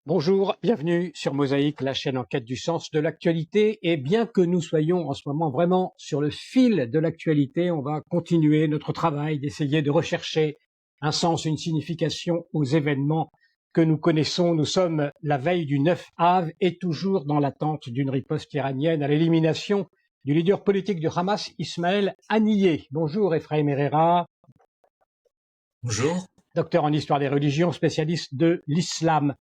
Bonjour, bienvenue sur Mosaïque, la chaîne en quête du sens de l'actualité. Et bien que nous soyons en ce moment vraiment sur le fil de l'actualité, on va continuer notre travail d'essayer de rechercher un sens, une signification aux événements que nous connaissons. Nous sommes la veille du 9 Av et toujours dans l'attente d'une riposte iranienne à l'élimination du leader politique du Hamas, Ismaël Haniyeh. Bonjour Ephraim Herrera. Bonjour. Docteur en histoire des religions, spécialiste de l'islam.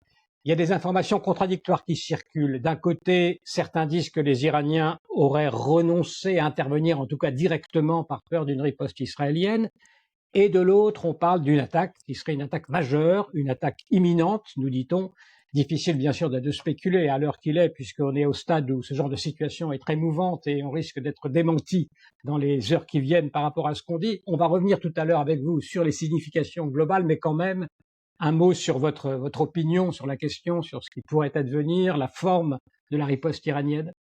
Il y a des informations contradictoires qui circulent. D'un côté, certains disent que les Iraniens auraient renoncé à intervenir, en tout cas directement, par peur d'une riposte israélienne. Et de l'autre, on parle d'une attaque qui serait une attaque majeure, une attaque imminente, nous dit-on. Difficile, bien sûr, de spéculer à l'heure qu'il est, puisqu'on est au stade où ce genre de situation est très mouvante et on risque d'être démenti dans les heures qui viennent par rapport à ce qu'on dit. On va revenir tout à l'heure avec vous sur les significations globales, mais quand même, un mot sur votre opinion sur la question, sur ce qui pourrait advenir, la forme de la riposte iranienne.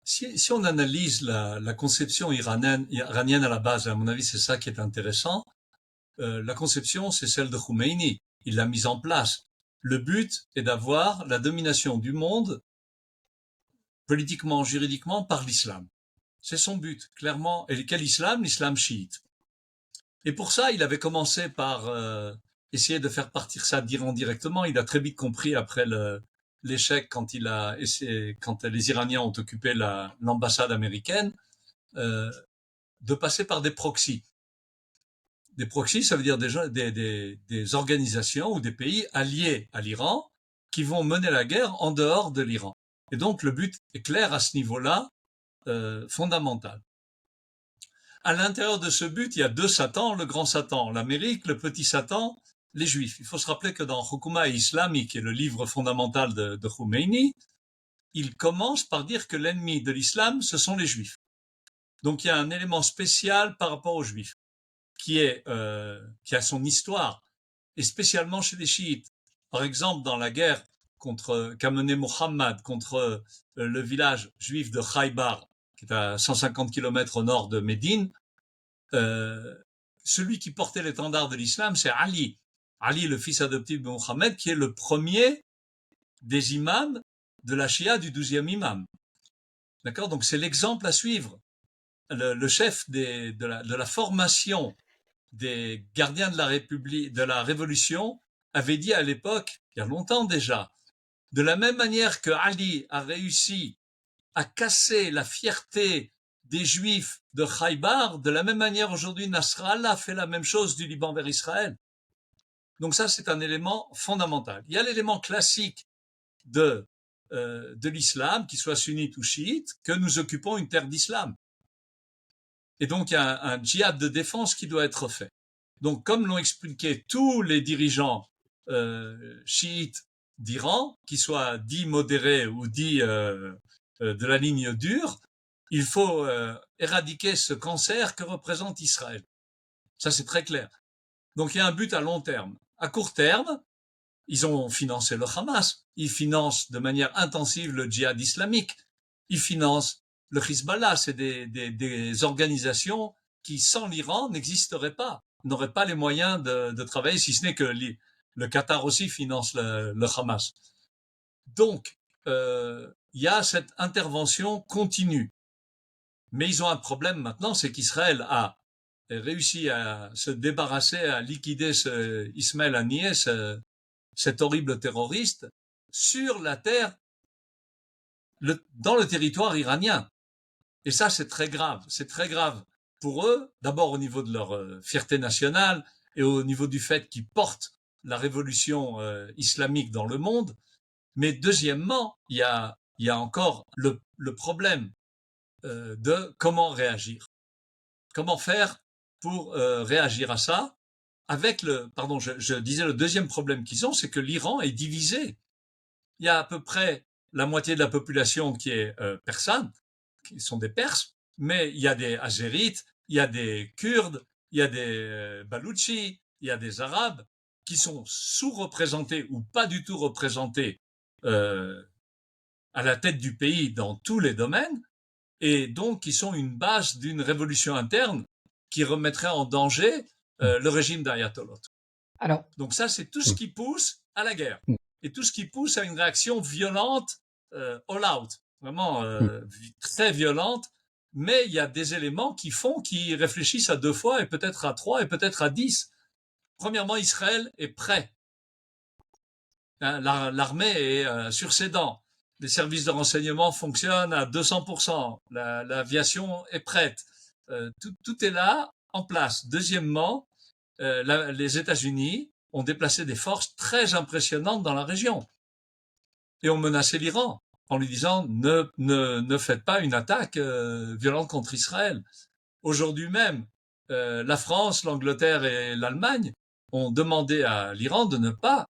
Si on analyse la conception iranienne à la base, à mon avis, c'est ça qui est intéressant. La conception, c'est celle de Khomeini. Il l'a mise en place. Le but est d'avoir la domination du monde, politiquement, juridiquement, par l'islam. C'est son but, clairement. Et quel islam? L'islam chiite. Et pour ça, il avait commencé par essayer de faire partir ça d'Iran directement. Il a très vite compris après l'échec quand les Iraniens ont occupé l'ambassade américaine, de passer par des proxys. Des proxys, ça veut dire des organisations ou des pays alliés à l'Iran qui vont mener la guerre en dehors de l'Iran. Et donc le but est clair à ce niveau-là, fondamental. À l'intérieur de ce but, il y a deux Satans, le grand Satan, l'Amérique, le petit Satan, les Juifs. Il faut se rappeler que dans Hukuma Islami, qui est le livre fondamental de Khomeini, il commence par dire que l'ennemi de l'islam, ce sont les Juifs. Donc il y a un élément spécial par rapport aux Juifs, qui a son histoire, et spécialement chez les chiites. Par exemple, dans la guerre qu'a mené Mohammed contre le village juif de Khaybar, qui est à 150 km au nord de Médine, celui qui portait l'étendard de l'islam, c'est Ali. Ali, le fils adoptif de Mohammed, qui est le premier des imams de la Shia du 12e imam. D'accord? Donc c'est l'exemple à suivre. Le chef de la formation des gardiens de la République, de la Révolution, avait dit à l'époque, il y a longtemps déjà, de la même manière que Ali a réussi à casser la fierté des Juifs de Khaybar, de la même manière aujourd'hui Nasrallah fait la même chose du Liban vers Israël. Donc ça, c'est un élément fondamental. Il y a l'élément classique de l'islam, qu'il soit sunnite ou chiite, que nous occupons une terre d'islam. Et donc il y a un djihad de défense qui doit être fait. Donc comme l'ont expliqué tous les dirigeants chiites d'Iran, qu'ils soient dits modérés ou dits de la ligne dure, il faut éradiquer ce cancer que représente Israël. Ça, c'est très clair. Donc, il y a un but à long terme. À court terme, ils ont financé le Hamas. Ils financent de manière intensive le djihad islamique. Ils financent le Hezbollah. C'est des organisations qui, sans l'Iran, n'existeraient pas, n'auraient pas les moyens de travailler, si ce n'est que le Qatar aussi finance le Hamas. Donc, il y a cette intervention continue. Mais ils ont un problème maintenant, c'est qu'Israël a réussi à se débarrasser, à liquider Ismaël Haniyeh, cet horrible terroriste, sur la terre, dans le territoire iranien. Et ça, c'est très grave. C'est très grave pour eux, d'abord au niveau de leur fierté nationale et au niveau du fait qu'ils portent la révolution islamique dans le monde. Mais deuxièmement, il y a encore le problème de comment réagir. Comment faire pour réagir à ça avec je disais le deuxième problème qu'ils ont, c'est que l'Iran est divisé. Il y a à peu près la moitié de la population qui est persane, qui sont des Perses, mais il y a des Azérites, il y a des Kurdes, il y a des Baloutchis, il y a des Arabes qui sont sous-représentés ou pas du tout représentés à la tête du pays dans tous les domaines, et donc qui sont une base d'une révolution interne qui remettrait en danger le régime d'Ayatollah. Alors, donc ça, c'est tout ce qui pousse à la guerre. Mm. Et tout ce qui pousse à une réaction violente, all out, vraiment très violente. Mais il y a des éléments qui font qu'ils réfléchissent à 2 fois et peut-être à 3 et peut-être à 10. Premièrement, Israël est prêt. Hein, l'armée est sur ses dents. Les services de renseignement fonctionnent à 200%. L'aviation est prête. Tout est là, en place. Deuxièmement, les États-Unis ont déplacé des forces très impressionnantes dans la région et ont menacé l'Iran en lui disant ne faites pas une attaque violente contre Israël. Aujourd'hui même, la France, l'Angleterre et l'Allemagne ont demandé à l'Iran de ne pas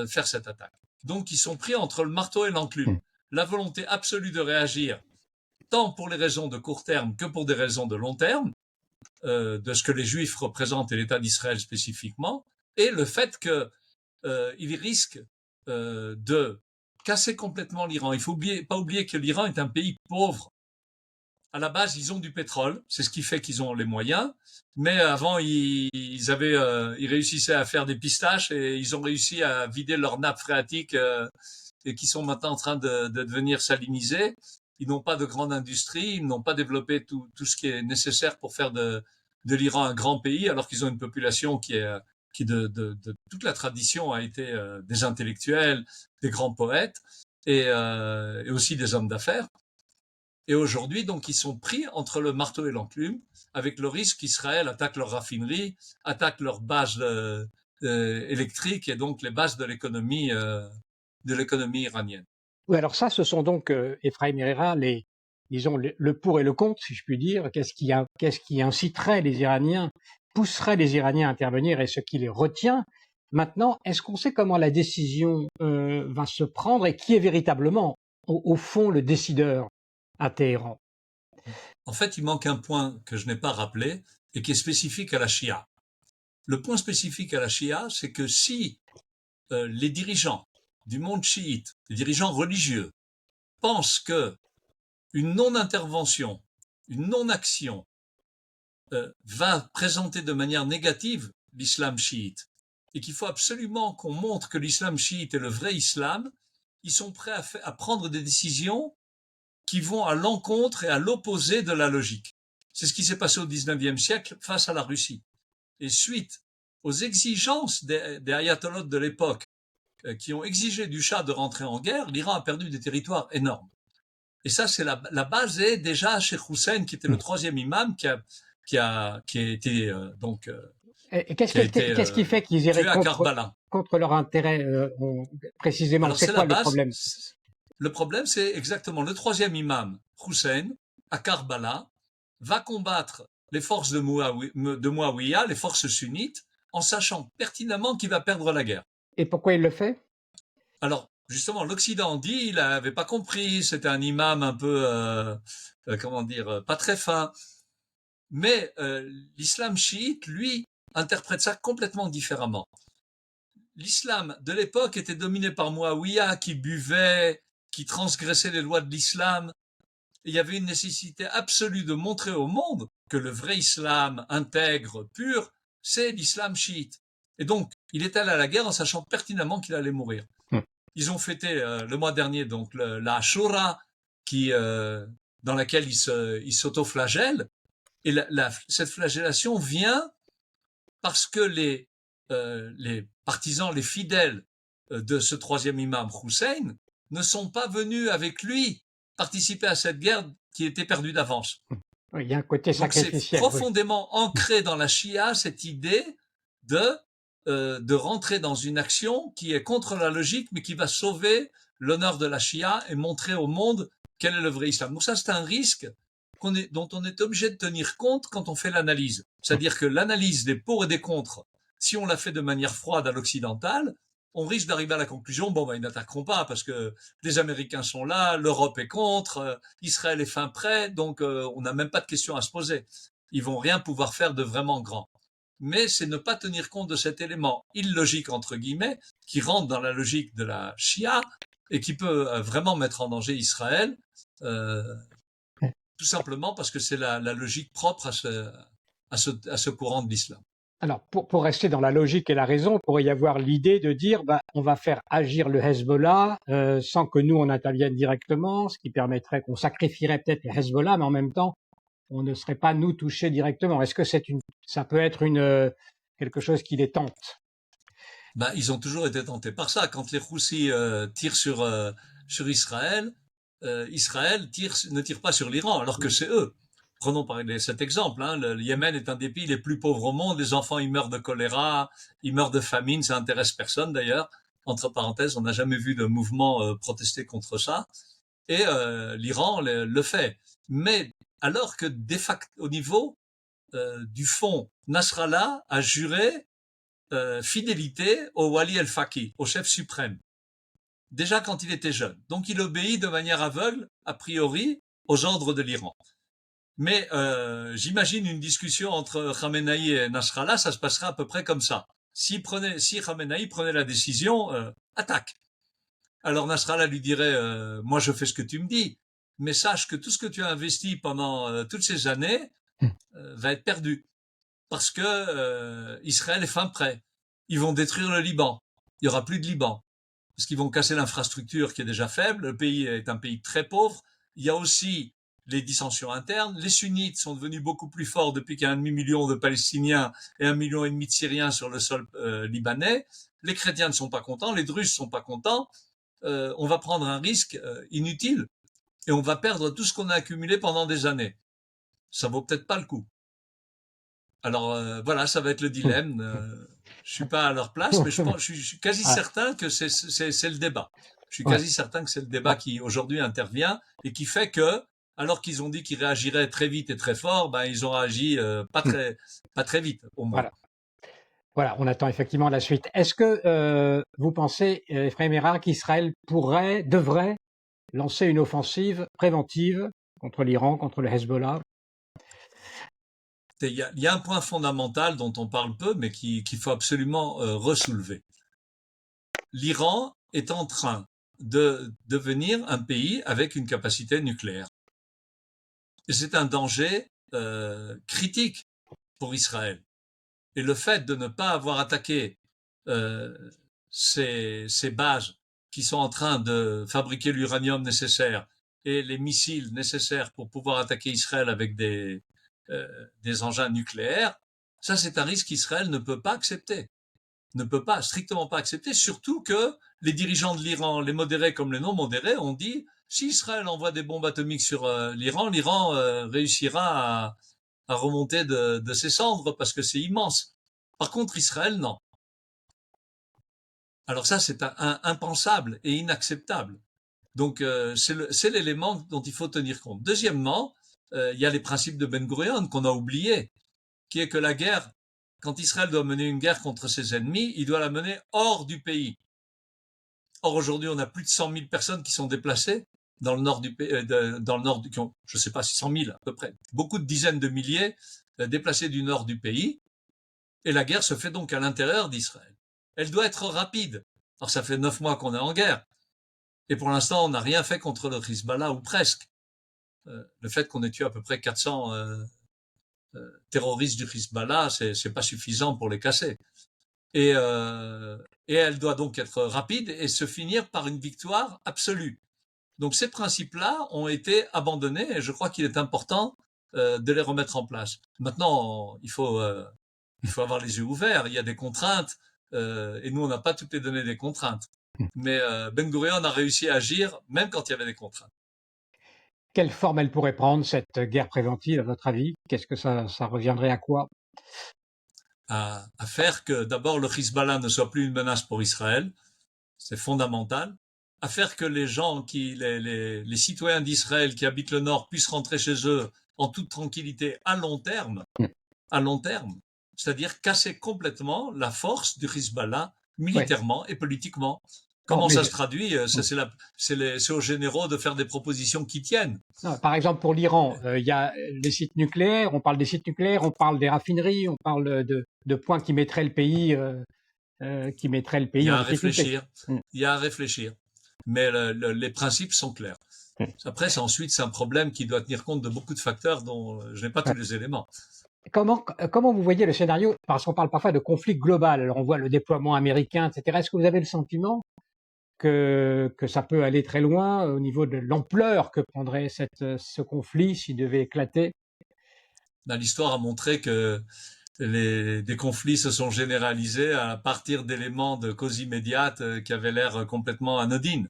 faire cette attaque. Donc ils sont pris entre le marteau et l'enclume. La volonté absolue de réagir, tant pour les raisons de court terme que pour des raisons de long terme, de ce que les Juifs représentent et l'État d'Israël spécifiquement, et le fait qu'ils risquent de casser complètement l'Iran. Il faut pas oublier que l'Iran est un pays pauvre. À la base, ils ont du pétrole, c'est ce qui fait qu'ils ont les moyens. Mais avant, ils réussissaient à faire des pistaches et ils ont réussi à vider leur nappe phréatique et qui sont maintenant en train de devenir salinisés. Ils n'ont pas de grande industrie, ils n'ont pas développé tout ce qui est nécessaire pour faire de l'Iran un grand pays, alors qu'ils ont une population qui de toute la tradition a été des intellectuels, des grands poètes et aussi des hommes d'affaires. Et aujourd'hui, donc, ils sont pris entre le marteau et l'enclume, avec le risque qu'Israël attaque leurs raffineries, attaque leurs bases électriques et donc les bases de l'économie iranienne. Oui, alors ça, ce sont donc, Ephraim Herrera, disons, le pour et le contre, si je puis dire. Qu'est-ce qui inciterait les Iraniens, pousserait les Iraniens à intervenir et ce qui les retient? Maintenant, est-ce qu'on sait comment la décision va se prendre et qui est véritablement, au fond, le décideur à Téhéran? En fait, il manque un point que je n'ai pas rappelé et qui est spécifique à la Shia. Le point spécifique à la Shia, c'est que si les dirigeants du monde chiite, les dirigeants religieux, pensent que une non-intervention, une non-action va présenter de manière négative l'islam chiite et qu'il faut absolument qu'on montre que l'islam chiite est le vrai islam, ils sont prêts à prendre des décisions qui vont à l'encontre et à l'opposé de la logique. C'est ce qui s'est passé au XIXe siècle face à la Russie. Et suite aux exigences des ayatollahs de l'époque qui ont exigé du Shah de rentrer en guerre, l'Iran a perdu des territoires énormes. Et ça, c'est la base est déjà Cheikh Hussein, qui était le 3e imam, qui a été donc Et qu'est-ce qui fait qu'ils iraient contre leur intérêt précisément? C'est quoi le problème? Le problème, c'est exactement le 3e imam, Hussein, à Karbala, va combattre les forces de Muawiyah, les forces sunnites, en sachant pertinemment qu'il va perdre la guerre. Et pourquoi il le fait? Alors, justement, l'Occident dit il n'avait pas compris, c'était un imam un peu, pas très fin. Mais l'islam chiite, lui, interprète ça complètement différemment. L'islam de l'époque était dominé par Muawiyah qui buvait, qui transgressait les lois de l'islam. Il y avait une nécessité absolue de montrer au monde que le vrai islam intègre, pur, c'est l'islam chiite. Et donc, il est allé à la guerre en sachant pertinemment qu'il allait mourir. Ils ont fêté le mois dernier donc la Ashura, dans laquelle ils s'autoflagellent. Et cette flagellation vient parce que les partisans, les fidèles de ce 3e imam Hussein ne sont pas venus avec lui participer à cette guerre qui était perdue d'avance. Oui, il y a un côté sacrificiel. C'est profondément ancré dans la Shia cette idée de rentrer dans une action qui est contre la logique, mais qui va sauver l'honneur de la Shia et montrer au monde quel est le vrai islam. Donc ça, c'est un risque dont on est obligé de tenir compte quand on fait l'analyse. C'est-à-dire que l'analyse des pour et des contre, si on la fait de manière froide à l'occidentale, on risque d'arriver à la conclusion, ils n'attaqueront pas parce que les Américains sont là, l'Europe est contre, Israël est fin prêt, donc on n'a même pas de question à se poser. Ils vont rien pouvoir faire de vraiment grand. Mais c'est ne pas tenir compte de cet élément illogique, entre guillemets, qui rentre dans la logique de la Shia et qui peut vraiment mettre en danger Israël, tout simplement parce que c'est la logique propre à ce courant de l'islam. Alors, pour rester dans la logique et la raison, il pourrait y avoir l'idée de dire, bah, on va faire agir le Hezbollah sans que nous on intervienne directement, ce qui permettrait qu'on sacrifierait peut-être le Hezbollah, mais en même temps, on ne serait pas nous touchés directement. Est-ce que ça peut être quelque chose qui les tente? Ben, ils ont toujours été tentés par ça. Quand les Roussis tirent sur Israël, Israël ne tire pas sur l'Iran, alors que c'est eux. Prenons par exemple cet exemple. Hein, le Yémen est un des pays les plus pauvres au monde. Les enfants, ils meurent de choléra, ils meurent de famine. Ça intéresse personne d'ailleurs. Entre parenthèses, on n'a jamais vu de mouvement protester contre ça. Et l'Iran le fait. Mais alors que de facto, au niveau du fond, Nasrallah a juré fidélité au Wali el-Faqih, au chef suprême, déjà quand il était jeune. Donc il obéit de manière aveugle, a priori, aux ordres de l'Iran. Mais j'imagine une discussion entre Khamenei et Nasrallah, ça se passerait à peu près comme ça. Si Khamenei prenait la décision, attaque. Alors Nasrallah lui dirait, moi je fais ce que tu me dis, mais sache que tout ce que tu as investi pendant toutes ces années va être perdu. Parce que Israël est fin prêt. Ils vont détruire le Liban. Il y aura plus de Liban. Parce qu'ils vont casser l'infrastructure qui est déjà faible. Le pays est un pays très pauvre. Il y a aussi les dissensions internes. Les sunnites sont devenus beaucoup plus forts depuis qu'il y a 1,5 million de Palestiniens et 1,5 million de Syriens sur le sol libanais. Les chrétiens ne sont pas contents, les druzes ne sont pas contents. On va prendre un risque inutile et on va perdre tout ce qu'on a accumulé pendant des années. Ça vaut peut-être pas le coup. Alors voilà, ça va être le dilemme. Je suis pas à leur place, mais je suis quasi certain que c'est le débat. Je suis quasi certain que c'est le débat qui aujourd'hui intervient et qui fait que, alors qu'ils ont dit qu'ils réagiraient très vite et très fort, ben ils ont réagi pas très vite au moins. Voilà, on attend effectivement la suite. Est-ce que vous pensez, Ephraim Erard, qu'Israël devrait lancer une offensive préventive contre l'Iran, contre le Hezbollah? Il y a un point fondamental dont on parle peu, mais qu'il faut absolument ressoulever. L'Iran est en train de devenir un pays avec une capacité nucléaire. Et c'est un danger critique pour Israël. Et le fait de ne pas avoir attaqué ces bases qui sont en train de fabriquer l'uranium nécessaire et les missiles nécessaires pour pouvoir attaquer Israël avec des engins nucléaires, ça c'est un risque qu'Israël ne peut pas accepter. Ne peut pas, strictement pas accepter, surtout que les dirigeants de l'Iran, les modérés comme les non modérés, ont dit si Israël envoie des bombes atomiques sur l'Iran, l'Iran réussira à remonter de ses cendres parce que c'est immense. Par contre, Israël, non. Alors ça, c'est impensable et inacceptable. Donc, c'est l'élément dont il faut tenir compte. Deuxièmement, il y a les principes de Ben-Gurion qu'on a oubliés, qui est que la guerre, quand Israël doit mener une guerre contre ses ennemis, il doit la mener hors du pays. Or, aujourd'hui, on a plus de 100 000 personnes qui sont déplacées dans le nord du pays, je ne sais pas si 100 000 à peu près, beaucoup de dizaines de milliers déplacés du nord du pays. Et la guerre se fait donc à l'intérieur d'Israël. Elle doit être rapide. Alors ça fait 9 mois qu'on est en guerre. Et pour l'instant, on n'a rien fait contre le Hezbollah, ou presque. Le fait qu'on ait tué à peu près 400 terroristes du Hezbollah, c'est pas suffisant pour les casser. Et elle doit donc être rapide et se finir par une victoire absolue. Donc ces principes-là ont été abandonnés et je crois qu'il est important de les remettre en place. Maintenant, il faut avoir les yeux ouverts. Il y a des contraintes et nous, on n'a pas toutes les données des contraintes. Mais Ben Gurion a réussi à agir même quand il y avait des contraintes. Quelle forme elle pourrait prendre, cette guerre préventive, à votre avis? Qu'est-ce que ça reviendrait à quoi? À faire que d'abord le Hezbollah ne soit plus une menace pour Israël, c'est fondamental. À faire que les gens, les citoyens d'Israël qui habitent le Nord puissent rentrer chez eux en toute tranquillité à long terme, c'est-à-dire casser complètement la force du Hezbollah militairement et politiquement. Comment ça se traduit? C'est aux généraux de faire des propositions qui tiennent. Non, par exemple, pour l'Iran, il y a les sites nucléaires, on parle des sites nucléaires, on parle des raffineries, on parle de points qui mettraient le pays, en difficulté. Il y a à réfléchir. Mais les principes sont clairs. Après, ensuite, c'est un problème qui doit tenir compte de beaucoup de facteurs dont je n'ai pas tous les éléments. comment vous voyez le scénario? Parce qu'on parle parfois de conflit global. Alors on voit le déploiement américain, etc. Est-ce que vous avez le sentiment que ça peut aller très loin au niveau de l'ampleur que prendrait ce conflit s'il devait éclater? Ben, l'histoire a montré que des conflits se sont généralisés à partir d'éléments de cause immédiate qui avaient l'air complètement anodines.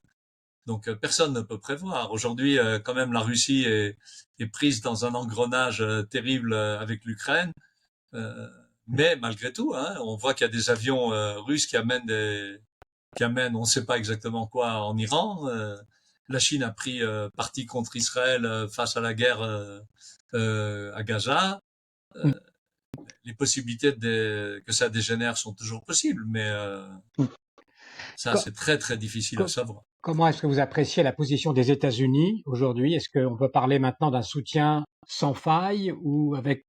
Donc personne ne peut prévoir. Aujourd'hui, quand même, la Russie est prise dans un engrenage terrible avec l'Ukraine. Euh, mais malgré tout, hein, on voit qu'il y a des avions russes qui amènent, on ne sait pas exactement quoi, en Iran. La Chine a pris parti contre Israël face à la guerre à Gaza. Mm. Les possibilités que ça dégénère sont toujours possibles, mais Mm. ça, Co- c'est très très difficile à co- savoir. Comment est-ce que vous appréciez la position des États-Unis aujourd'hui? Est-ce qu'on peut parler maintenant d'un soutien sans faille ou avec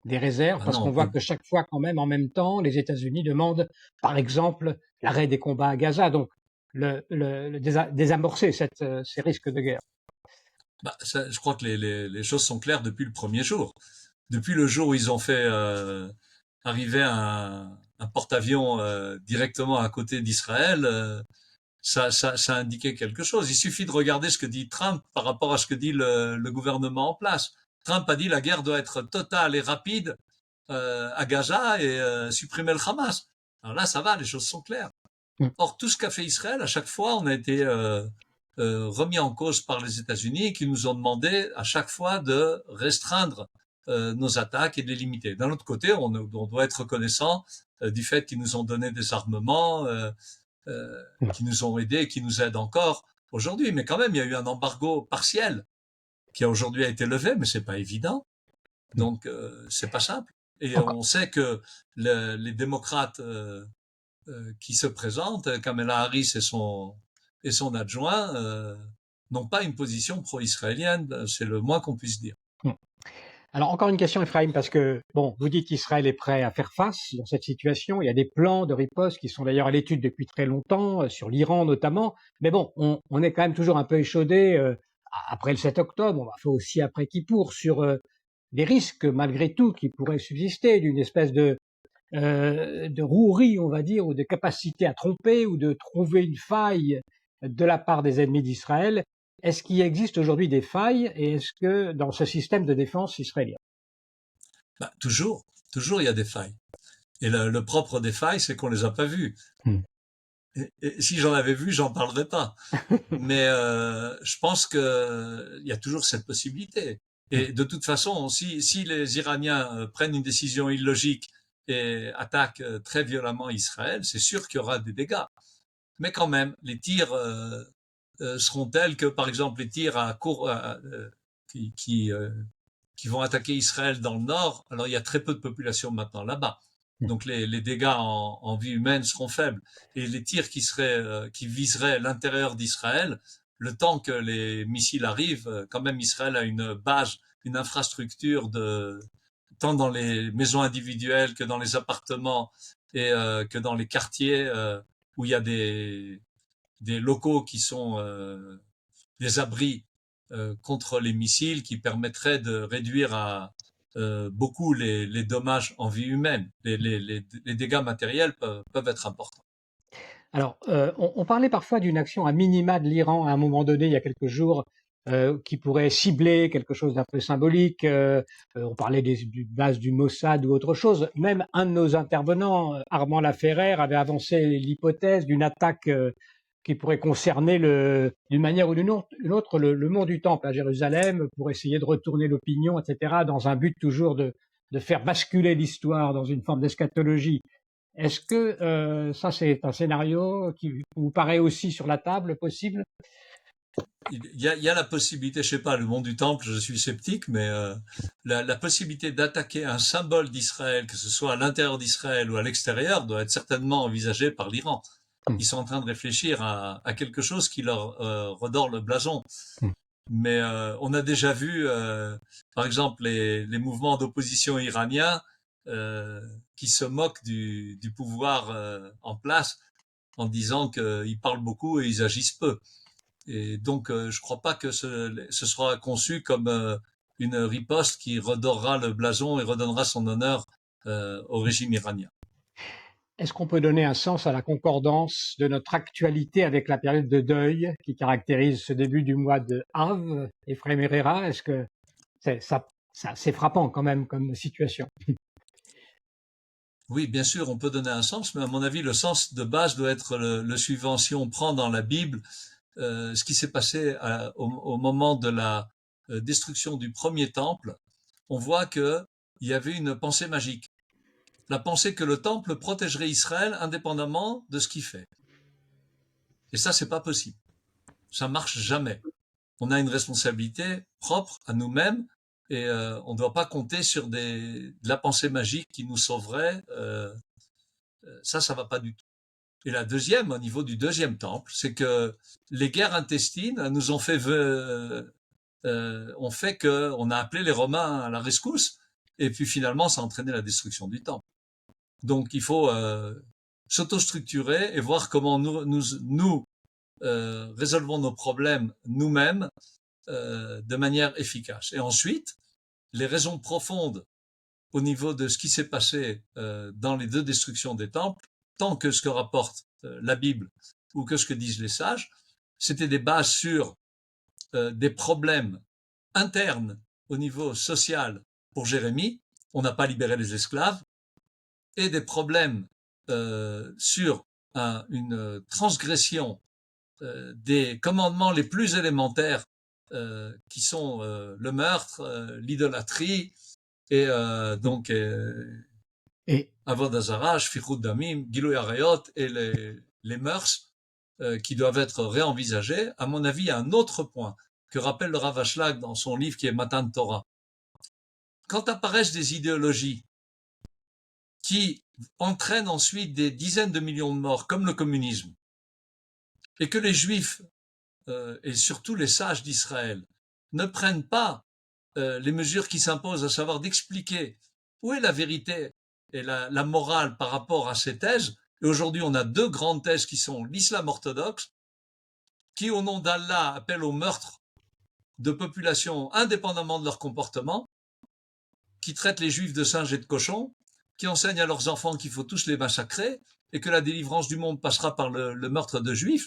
des réserves? Ah Parce non, qu'on on voit peut, que chaque fois, quand même, en même temps, les États-Unis demandent, par exemple, l'arrêt des combats à Gaza, donc désamorcer ces risques de guerre. je crois que les choses sont claires depuis le premier jour. Depuis le jour où ils ont fait arriver un porte-avions directement à côté d'Israël, ça indiquait quelque chose. Il suffit de regarder ce que dit Trump par rapport à ce que dit le gouvernement en place. Trump a dit la guerre doit être totale et rapide à Gaza et supprimer le Hamas. Alors là, ça va, les choses sont claires. Mm. Or, tout ce qu'a fait Israël, à chaque fois, on a été remis en cause par les États-Unis qui nous ont demandé à chaque fois de restreindre nos attaques et de les limiter. D'un autre côté, on doit être reconnaissant du fait qu'ils nous ont donné des armements, Mm. qui nous ont aidés et qui nous aident encore aujourd'hui. Mais quand même, il y a eu un embargo partiel qui a aujourd'hui été levé, mais c'est pas évident. Mm. Donc, c'est pas simple. Et Encore. on sait que les démocrates qui se présentent, Kamala Harris et son adjoint, n'ont pas une position pro-israélienne, c'est le moins qu'on puisse dire. Mm. Alors encore une question, Ephraim, parce que bon, vous dites qu'Israël est prêt à faire face dans cette situation. Il y a des plans de riposte qui sont d'ailleurs à l'étude depuis très longtemps, sur l'Iran notamment. Mais bon, on est quand même toujours un peu échaudé après le 7 octobre, on fait aussi après Kippour, sur les risques malgré tout qui pourraient subsister d'une espèce de rouerie, on va dire, ou de capacité à tromper ou de trouver une faille de la part des ennemis d'Israël. Est-ce qu'il existe aujourd'hui des failles et est-ce que dans ce système de défense israélien? Bah, toujours il y a des failles. Et le propre des failles, c'est qu'on les a pas vues. Hmm. Et si j'en avais vu, j'en parlerais pas. Mais je pense que il y a toujours cette possibilité. Et de toute façon, si les Iraniens prennent une décision illogique et attaquent très violemment Israël, c'est sûr qu'il y aura des dégâts. Mais quand même, les tirs seront tels que, par exemple, les tirs à court, qui, qui, euh, qui vont attaquer Israël dans le nord, alors il y a très peu de population maintenant là-bas. Donc les dégâts en vie humaine seront faibles. Et les tirs qui viseraient l'intérieur d'Israël, le temps que les missiles arrivent, quand même Israël a une base, une infrastructure tant dans les maisons individuelles que dans les appartements et que dans les quartiers où il y a des locaux qui sont des abris contre les missiles qui permettraient de réduire à beaucoup les dommages en vie humaine. Les dégâts matériels peuvent être importants. Alors, on parlait parfois d'une action à minima de l'Iran à un moment donné, il y a quelques jours, qui pourrait cibler quelque chose d'un peu symbolique. On parlait du base du Mossad ou autre chose. Même un de nos intervenants, Armand Laferrer, avait avancé l'hypothèse d'une attaque qui pourrait concerner d'une manière ou d'une autre le mont du Temple à Jérusalem pour essayer de retourner l'opinion, etc., dans un but toujours de faire basculer l'histoire dans une forme d'eschatologie. Est-ce que ça, c'est un scénario qui vous paraît aussi sur la table possible? Il y a la possibilité, je sais pas, le mont du Temple, je suis sceptique, mais la possibilité d'attaquer un symbole d'Israël, que ce soit à l'intérieur d'Israël ou à l'extérieur, doit être certainement envisagée par l'Iran. Hmm. Ils sont en train de réfléchir à quelque chose qui leur redore le blason. Hmm. Mais on a déjà vu, par exemple, les mouvements d'opposition iraniens qui se moquent du pouvoir en place en disant qu'ils parlent beaucoup et ils agissent peu. Et donc, je crois pas que ce sera conçu comme une riposte qui redorera le blason et redonnera son honneur au régime iranien. Est-ce qu'on peut donner un sens à la concordance de notre actualité avec la période de deuil qui caractérise ce début du mois de Av, Ephraim Herrera? Est-ce que c'est frappant quand même comme situation? Oui, bien sûr, on peut donner un sens, mais à mon avis, le sens de base doit être le suivant. Si on prend dans la Bible ce qui s'est passé au moment de la destruction du premier temple, on voit qu'il y avait une pensée magique. La pensée que le temple protégerait Israël indépendamment de ce qu'il fait. Et ça, c'est pas possible. Ça marche jamais. On a une responsabilité propre à nous-mêmes et on ne doit pas compter sur de la pensée magique qui nous sauverait. Ça va pas du tout. Et la deuxième, au niveau du deuxième temple, c'est que les guerres intestines nous ont fait qu'on a appelé les Romains à la rescousse, et puis finalement, ça a entraîné la destruction du temple. Donc, il faut s'autostructurer et voir comment nous résolvons nos problèmes nous-mêmes de manière efficace. Et ensuite, les raisons profondes au niveau de ce qui s'est passé dans les deux destructions des temples, tant que ce que rapporte la Bible ou que ce que disent les sages, c'était des bases sur des problèmes internes au niveau social pour Jérémie, on n'a pas libéré les esclaves, et des problèmes sur une transgression des commandements les plus élémentaires qui sont le meurtre, l'idolâtrie, et donc Avod Hazara, Shfichut Damim, Gilui Arayot et les mœurs qui doivent être réenvisagées. À mon avis, il y a un autre point que rappelle le Rav Ashlag dans son livre qui est Matan Torah. Quand apparaissent des idéologies qui entraînent ensuite des dizaines de millions de morts, comme le communisme, et que les Juifs et surtout les sages d'Israël ne prennent pas les mesures qui s'imposent, à savoir d'expliquer où est la vérité et la morale par rapport à ces thèses. Et aujourd'hui, on a deux grandes thèses qui sont l'islam orthodoxe, qui au nom d'Allah appelle au meurtre de populations indépendamment de leur comportement, qui traite les Juifs de singes et de cochons, qui enseigne à leurs enfants qu'il faut tous les massacrer et que la délivrance du monde passera par le meurtre de Juifs,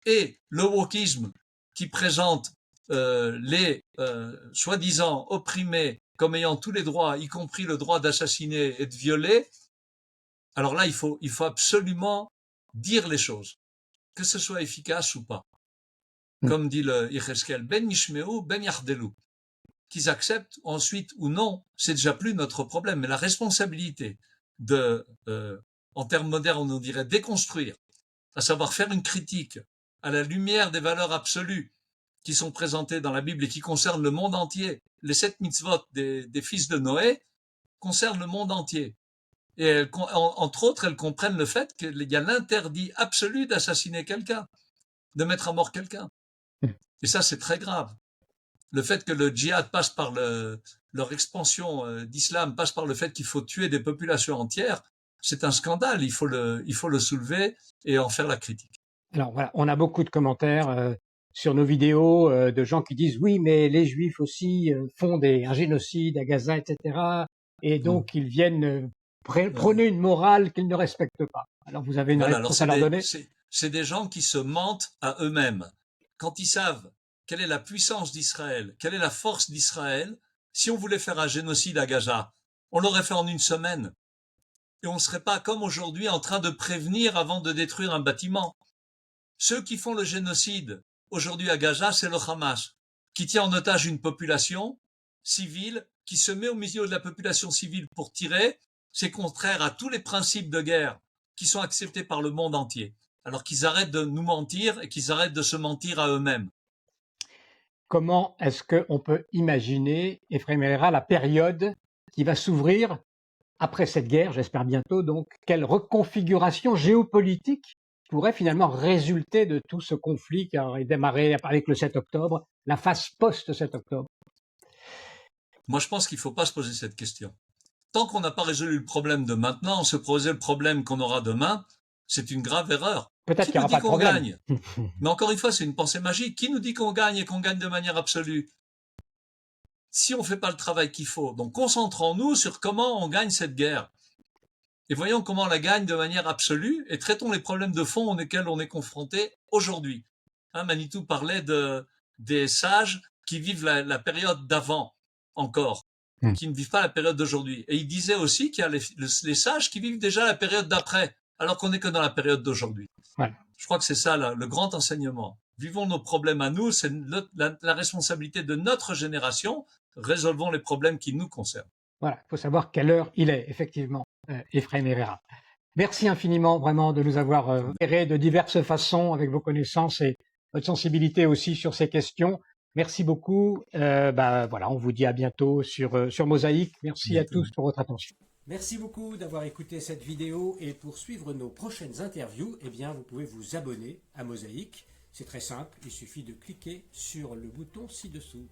et le wokisme qui présente les soi-disant opprimés comme ayant tous les droits, y compris le droit d'assassiner et de violer. Alors là, il faut absolument dire les choses, que ce soit efficace ou pas. Comme dit le Yecheskel, ben yishmeu, ben yardelu. Qu'ils acceptent ensuite ou non, c'est déjà plus notre problème. Mais la responsabilité de, en termes modernes, on dirait déconstruire, à savoir faire une critique à la lumière des valeurs absolues qui sont présentées dans la Bible et qui concernent le monde entier. Les 7 mitzvot des fils de Noé concernent le monde entier. Et entre autres, elles comprennent le fait qu'il y a l'interdit absolu d'assassiner quelqu'un, de mettre à mort quelqu'un. Et ça, c'est très grave. Le fait que le djihad passe par leur expansion d'islam, passe par le fait qu'il faut tuer des populations entières, c'est un scandale. Il faut le soulever et en faire la critique. Alors voilà, on a beaucoup de commentaires sur nos vidéos de gens qui disent oui, mais les Juifs aussi font un génocide à Gaza, etc. Et donc ils viennent prôner une morale qu'ils ne respectent pas. Alors vous avez une réponse à leur donner? C'est des gens qui se mentent à eux-mêmes. Quand ils savent quelle est la puissance d'Israël, quelle est la force d'Israël, si on voulait faire un génocide à Gaza, on l'aurait fait en une semaine. Et on ne serait pas comme aujourd'hui en train de prévenir avant de détruire un bâtiment. Ceux qui font le génocide aujourd'hui à Gaza, c'est le Hamas, qui tient en otage une population civile, qui se met au milieu de la population civile pour tirer. C'est contraire à tous les principes de guerre qui sont acceptés par le monde entier. Alors qu'ils arrêtent de nous mentir et qu'ils arrêtent de se mentir à eux-mêmes. Comment est-ce qu'on peut imaginer, Ephraim Herrera, la période qui va s'ouvrir après cette guerre, j'espère bientôt, donc quelle reconfiguration géopolitique pourrait finalement résulter de tout ce conflit qui aurait démarré avec le 7 octobre, la phase post-7 octobre? Moi, je pense qu'il ne faut pas se poser cette question. Tant qu'on n'a pas résolu le problème de maintenant, se poser le problème qu'on aura demain, c'est une grave erreur. Peut-être qu'il n'y aura pas de problème. Gagne. Mais encore une fois, c'est une pensée magique. Qui nous dit qu'on gagne et qu'on gagne de manière absolue? si on ne fait pas le travail qu'il faut. Donc concentrons-nous sur comment on gagne cette guerre. Et voyons comment on la gagne de manière absolue et traitons les problèmes de fond auxquels on est confronté aujourd'hui. Manitou parlait des sages qui vivent la période d'avant encore, qui ne vivent pas la période d'aujourd'hui. Et il disait aussi qu'il y a les sages qui vivent déjà la période d'après, alors qu'on n'est que dans la période d'aujourd'hui. Voilà. Je crois que c'est ça le grand enseignement. Vivons nos problèmes à nous, c'est la responsabilité de notre génération. Résolvons les problèmes qui nous concernent. Voilà, il faut savoir quelle heure il est, effectivement, Ephraim Herrera. Merci infiniment vraiment de nous avoir éclairés de diverses façons avec vos connaissances et votre sensibilité aussi sur ces questions. Merci beaucoup. Voilà, on vous dit à bientôt sur Mosaïque. Merci à tous pour votre attention. Merci beaucoup d'avoir écouté cette vidéo et pour suivre nos prochaines interviews, eh bien, vous pouvez vous abonner à Mosaïque. C'est très simple, il suffit de cliquer sur le bouton ci-dessous.